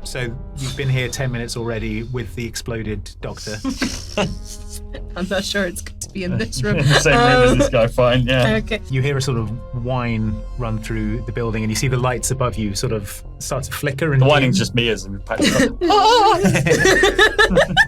So you've been here 10 minutes already with the exploded doctor. I'm not sure it's good to be in this room. Same room as this guy, fine, yeah. Okay. You hear a sort of whine run through the building, and you see the lights above you sort of start to flicker. And The whining's just me as we pack it up. The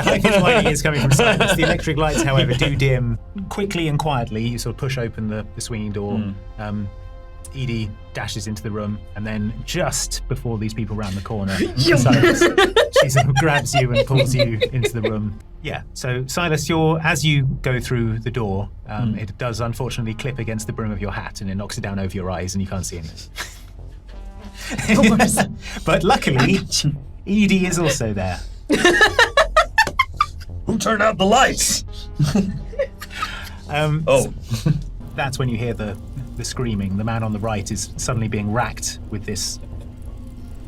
high-pitched whining is coming from Silas. The electric lights, however, do dim quickly and quietly. You sort of push open the swinging door. Edie dashes into the room, and then just before these people round the corner, Silas, she sort of grabs you and pulls you into the room. Yeah, so Silas, as you go through the door, it does unfortunately clip against the brim of your hat, and it knocks it down over your eyes, and you can't see anything. But luckily, Edie is also there. Who turned out the lights? That's when you hear the screaming. The man on the right is suddenly being racked with this,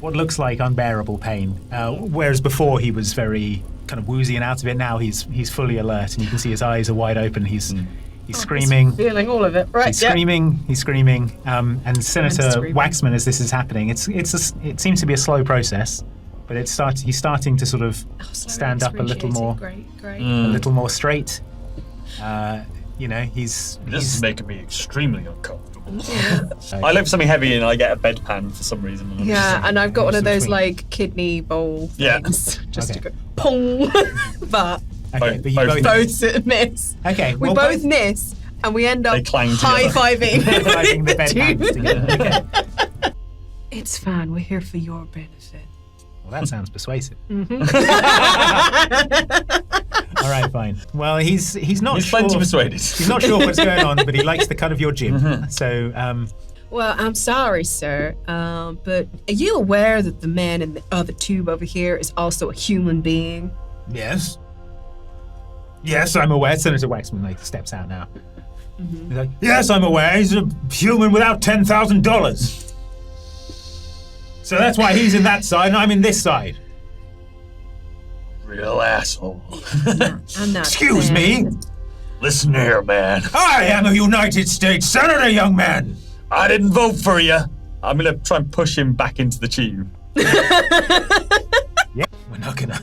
what looks like unbearable pain. Whereas before he was very kind of woozy and out of it, now he's fully alert, and you can see his eyes are wide open. He's screaming. Feeling all of it, right? He's screaming. And Senator Waxman, as this is happening, it seems to be a slow process, but he's starting to sort of stand up a little more, a little more straight. This is making me extremely uncomfortable. I lift something heavy and I get a bedpan for some reason. And I've got one of those like kidney bowl things, just to go pong. But but you both miss. Okay, we both miss, and we end up high-fiving. High-fiving the bedpans together. Okay. It's fine. We're here for your benefit. Well, that sounds persuasive. All right, fine. Well, he's not He's sure. plenty persuaded. He's not sure what's going on, but he likes the cut of your jib. So, Well, I'm sorry, sir, but are you aware that the man in the other tube over here is also a human being? Yes. Yes, I'm aware. Senator Waxman steps out now. He's like, yes, I'm aware. He's a human without $10,000. So that's why he's in that side and I'm in this side. Real asshole. I'm not. Excuse me. Listen here, man. I am a United States Senator, young man. I didn't vote for you. I'm gonna try and push him back into the tube. Yeah, we're not gonna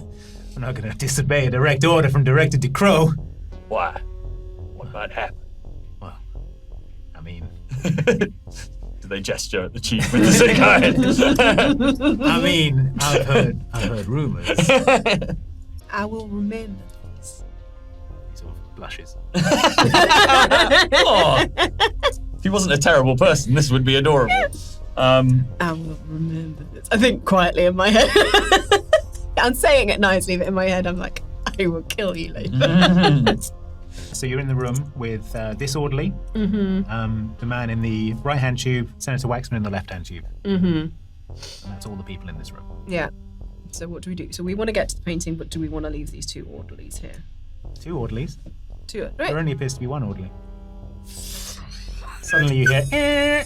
disobey a direct order from Director DeCrow. Why? What might happen? Well, I mean, do they gesture at the tube with the cigarette? I mean, I've heard rumors. I will remember this. He sort of blushes. Oh, if he wasn't a terrible person, this would be adorable. I will remember this. I think quietly in my head. I'm saying it nicely, but in my head I'm like, I will kill you later. So you're in the room with this orderly, the man in the right-hand tube, Senator Waxman in the left-hand tube. And that's all the people in this room. Yeah. So what do we do? So we want to get to the painting, but do we want to leave these two orderlies here? Two orderlies? Two, right? There only appears to be one orderly. Suddenly you hear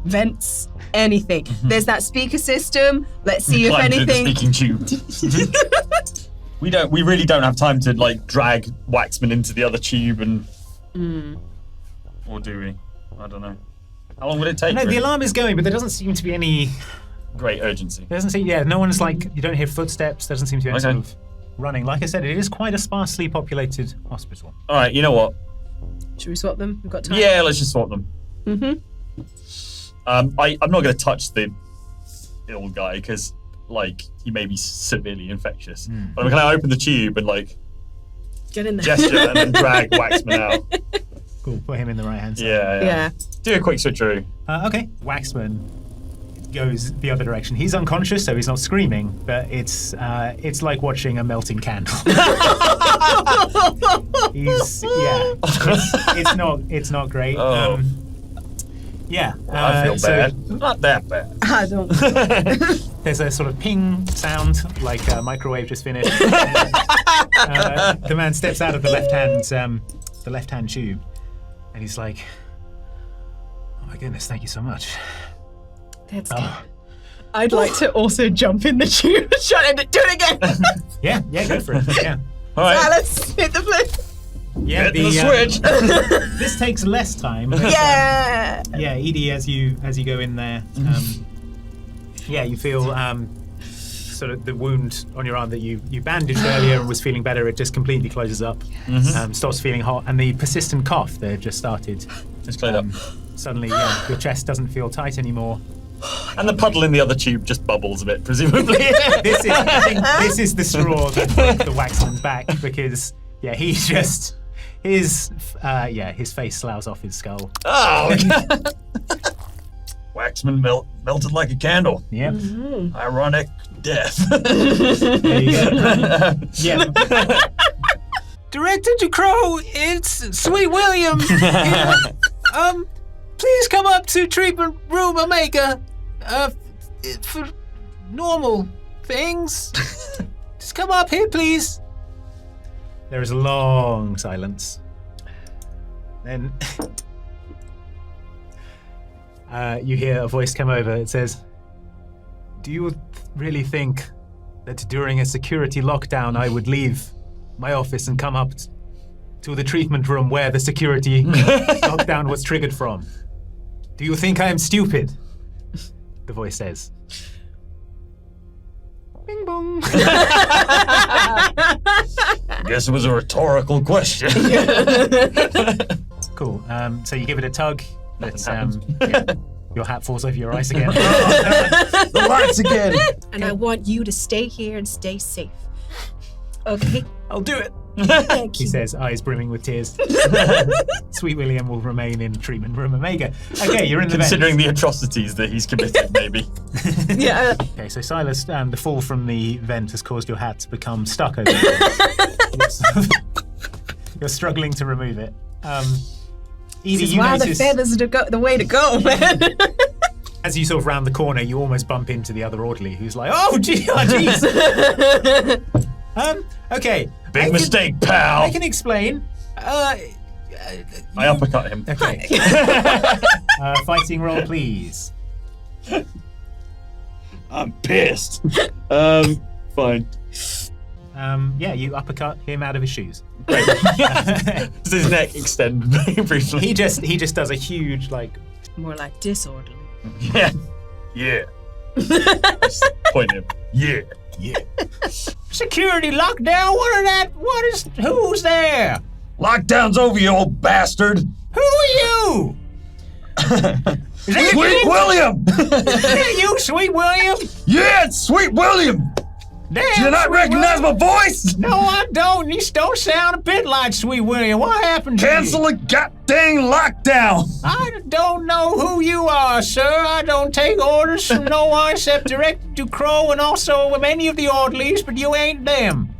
vents, anything. There's that speaker system. Let's see if anything. Speaking tube. We really don't have time to drag Waxman into the other tube and. Or do we? I don't know. How long would it take? No, the alarm is going, but there doesn't seem to be any great urgency. There doesn't seem. Yeah, no one's you don't hear footsteps. There doesn't seem to be any sort of running. Like I said, it is quite a sparsely populated hospital. All right, you know what? Should we swap them? We've got time. Yeah, let's just swap them. I'm not going to touch the ill guy because, he may be severely infectious. But I'm going to open the tube and get in there, gesture, and then drag Waxman out. Cool. Put him in the right hand side. Yeah. Do a quick switcheroo. Okay. Waxman goes the other direction. He's unconscious, so he's not screaming, but it's like watching a melting candle. It's not great. Oh. I feel bad. Not that bad. I don't. There's a sort of ping sound, like a microwave just finished. The man steps out of the left-hand tube, and he's like, "Oh my goodness, thank you so much." That's good. I'd like to also jump in the tube. Shut it. Do it again. Yeah, go for it. Yeah. All right. Alice, hit the flip. Yeah, the switch. This takes less time. But, yeah. Edie, as you go in there, Yeah, you feel sort of the wound on your arm that you bandaged earlier and was feeling better. It just completely closes up, stops feeling hot, and the persistent cough that just started. It's cleared up. Suddenly, your chest doesn't feel tight anymore. And the puddle in the other tube just bubbles a bit, presumably. I think this is the straw that broke the waxman's back, because he just his face sloughs off his skull. Oh, Waxman melted like a candle. Yep. Ironic death. There you go. Yeah. Director DeCrow, it's Sweet William. Here. Please come up to treatment room Omega for normal things. Just come up here, please. There is a long silence. Then you hear a voice come over. It says, "Do you really think that during a security lockdown I would leave my office and come up to the treatment room where the security lockdown was triggered from? Do you think I am stupid?" The voice says. Bing bong. Guess it was a rhetorical question. Cool. So you give it a tug. Your hat falls over your eyes again. The lights again. And I want you to stay here and stay safe. Okay? I'll do it. Thank He you. says, eyes brimming with tears. Sweet William will remain in treatment room Omega. Okay, you're in the Considering vent. the atrocities that he's committed, maybe. Yeah. Okay, so Silas, the fall from the vent has caused your hat to become stuck over there. You're struggling to remove it. Edie, This is you why the notice, feathers are the way to go, man. as you sort of round the corner, you almost bump into the other orderly who's like, oh, jeez. Okay. Big mistake, pal. I can explain. I uppercut him. Okay. Fighting roll, please. I'm pissed. Fine. You uppercut him out of his shoes. Great. Does his neck extend very briefly? He just does a huge More like disorderly. Yeah. Yeah. Just point him. Yeah. Yeah. security lockdown. Who's there? Lockdown's over, you old bastard. Who are you? Is that Sweet William. Is that you, Sweet William? Yeah, it's Sweet William. Damn, Do you not Sweet recognize William. my voice? No, I don't. You don't sound a bit like Sweet William. What happened to Cancel you? a goddamn lockdown. I don't know who you are, sir. I don't take orders from no one except Director DeCrow and also with any of the orderlies, but you ain't them.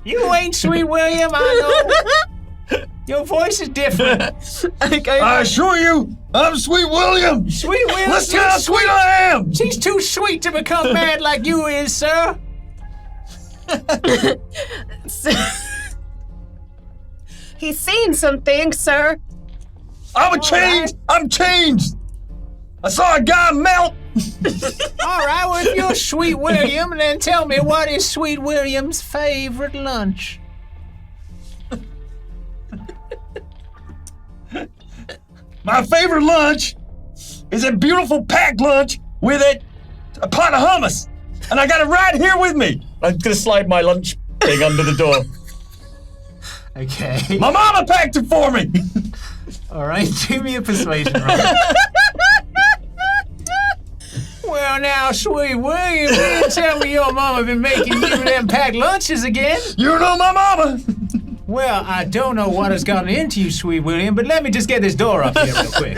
You ain't Sweet William, I know. Your voice is different. Okay. I assure you, I'm Sweet William. Sweet William. Listen how sweet I am. She's too sweet to become mad like you is, sir. He's seen some things, sir. I'm changed. I'm changed. I saw a guy melt. All right, well, if you're Sweet William, then tell me what is Sweet William's favorite lunch? My favorite lunch is a beautiful packed lunch with a pot of hummus. And I got it right here with me. I'm gonna slide my lunch thing under the door. Okay. My mama packed it for me. All right, do me a persuasion roll. Well, now, Sweet William, you didn't tell me your mama been making you them packed lunches again. You know my mama. Well, I don't know what has gotten into you, Sweet William, but let me just get this door up here real quick.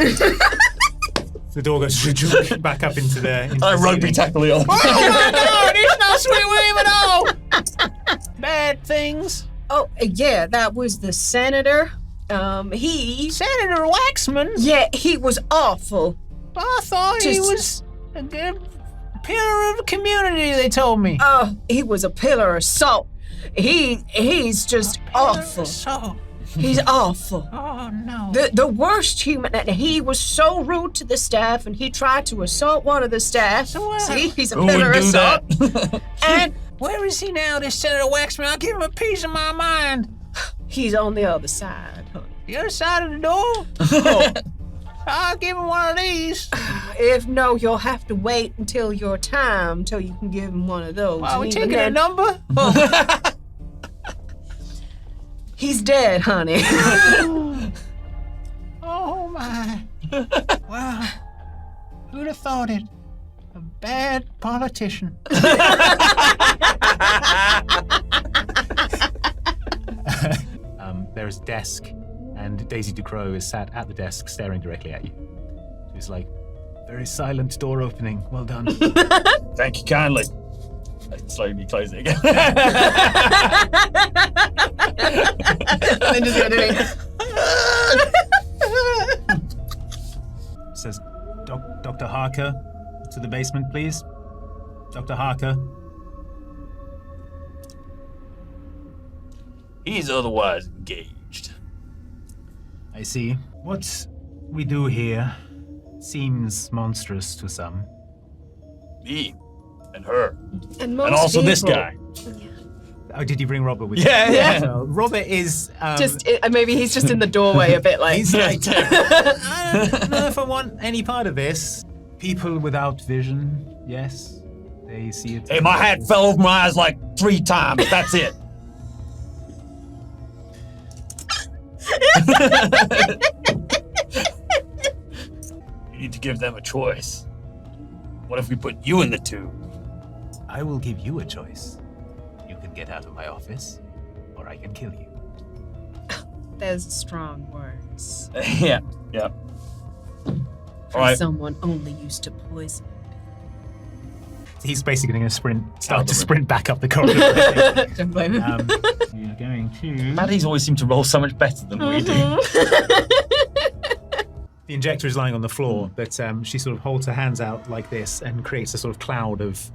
The door goes back up into the I rugby tackle it off. Oh my God, it's not Sweet William at all. Bad things. Oh, yeah, that was the senator. Senator Waxman? Yeah, he was awful. I thought he Just- was a good pillar of the community, they told me. Oh, he was a pillar of salt. He's just awful. So, He's awful. oh no. The worst human, and he was so rude to the staff, and he tried to assault one of the staff. So, See, he's a Who pillar would of do salt. that? And Where is he now, this Senator Waxman? I'll give him a piece of my mind. he's on the other side, honey. The other side of the door? I'll give him one of these. If no, you'll have to wait until your time till you can give him one of those. Are we And taking even a number? He's dead, honey. Oh my. Wow. Who'd have thought it? A bad politician. There's a desk, and Daisy Ducrot is sat at the desk staring directly at you. She's like, very silent door opening. Well done. Thank you kindly. I slowly close it again. And just go doing Says, Dr. Harker, to the basement, please. Dr. Harker. He's otherwise engaged. I see. What we do here seems monstrous to some. Me and her. And most And also this people- guy. Oh, did you bring Robert with you? Yeah. Well, Robert is... maybe he's just in the doorway a bit like... He's like, I don't know if I want any part of this. People without vision, yes. They see it. Hey, my hat fell over my eyes like 3 times. That's it. You need to give them a choice. What if we put you in the tube? I will give you a choice. You can get out of my office, or I can kill you. There's strong words. Yeah. All right. Someone only used to poison. He's basically going to Out start the to room. sprint back up the corridor. Don't blame him. You're going to... Baddies always seem to roll so much better than we do. The injector is lying on the floor, but she sort of holds her hands out like this and creates a sort of cloud of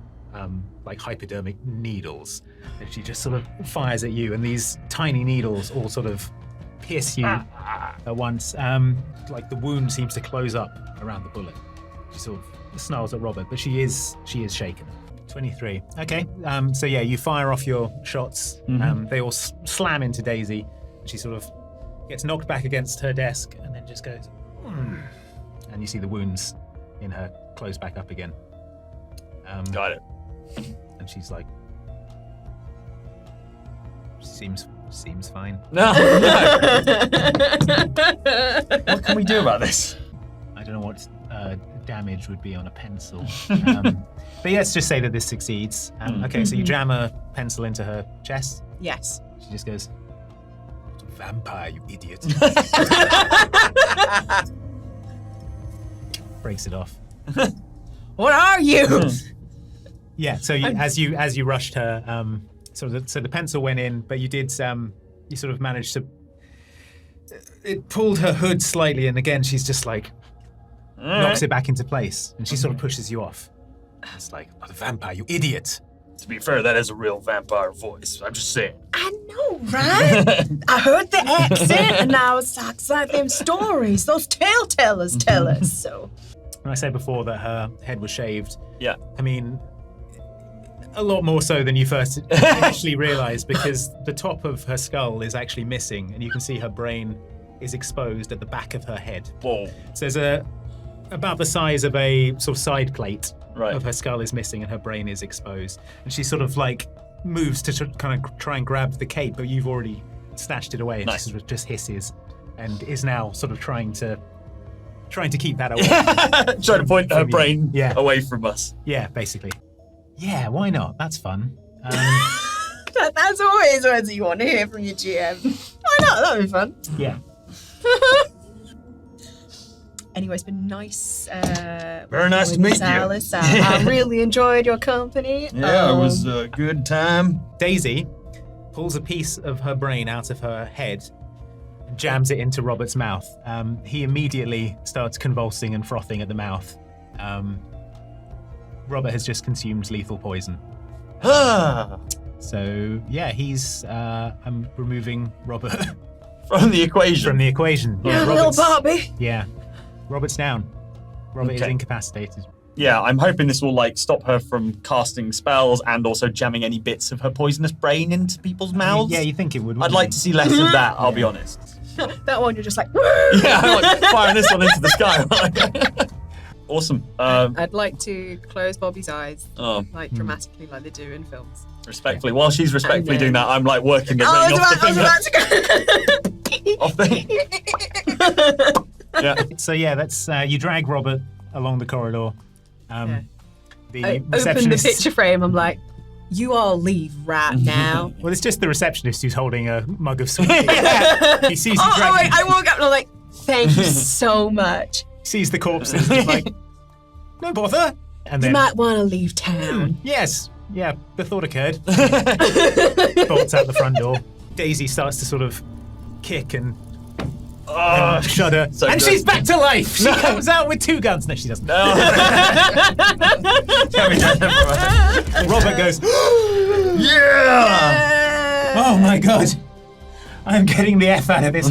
like hypodermic needles. And she just sort of fires at you, and these tiny needles all sort of pierce you at once. Like the wound seems to close up around the bullet. She sort of snarls at Robert, but she is shaken. 23. Okay. So yeah, you fire off your shots. They all slam into Daisy. She sort of gets knocked back against her desk and then just goes, and you see the wounds in her close back up again. Got it. And she's like, seems fine. No. What can we do about this? I don't know what damage would be on a pencil. But yeah, let's just say that this succeeds. Okay, so you jam a pencil into her chest. Yes. She just goes, vampire, you idiot. Breaks it off. What are you? Yeah, so as you rushed her, so the pencil went in, but you did you sort of managed to. It pulled her hood slightly, and again she's just like knocks it back into place, and she sort of pushes you off. It's like, oh, the vampire, you idiot. To be fair, that is a real vampire voice. I'm just saying. I know, right? I heard the accent, and now it's like them stories those telltellers tell us. So, When I said before that her head was shaved, Yeah. I mean, a lot more so than you first initially realized, because the top of her skull is actually missing, and you can see her brain is exposed at the back of her head. Whoa. So there's about the size of a sort of side plate Right. of her skull is missing, and her brain is exposed. And she sort of like moves to kind of try and grab the cape, but you've already snatched it away. And Nice. she sort of just hisses, and is now sort of trying to keep that away. Trying to point her From you. brain Yeah. away from us. Yeah, basically. Yeah, why not? That's fun. that's always words you want to hear from your GM. Why not? That'd be fun. Yeah. Anyway, it's been nice. Very nice to meet you. Alice. I really enjoyed your company. Yeah, it was a good time. Daisy pulls a piece of her brain out of her head, jams it into Robert's mouth. He immediately starts convulsing and frothing at the mouth. Robert has just consumed lethal poison. So, yeah, I'm removing Robert From the equation. from the equation. Yeah, little Bobby. Yeah, Robert's down. Robert is Okay. incapacitated. Yeah, I'm hoping this will like stop her from casting spells and also jamming any bits of her poisonous brain into people's mouths. Yeah, you think it would. I'd wouldn't like you? to see less of that, I'll be honest. That one you're just like, woo! Yeah, I'm like firing this one into the sky. Awesome. I'd like to close Bobby's eyes, Oh, like dramatically, like they do in films. respectfully. While she's respectfully And then- doing that, I'm like working the I ring was off the about finger. to go. Off the... Yeah. So yeah, that's you drag Robert along the corridor. Yeah. The I open the receptionist. picture frame. I'm like, you all leave right now. Well, it's just the receptionist who's holding a mug of sweet tea. He sees you Oh, dragging. wait, I walk up and I'm like, thank you so much. Sees the corpses. He's like, no bother. And You then, might want to leave town. yes, yeah, the thought occurred. Bolts out the front door. Daisy starts to sort of kick and shudder. so and good. she's back to life. She comes out with 2 guns. No, she doesn't. No. Can we do that? Robert goes, Yeah! oh my god. I'm getting the F out of this.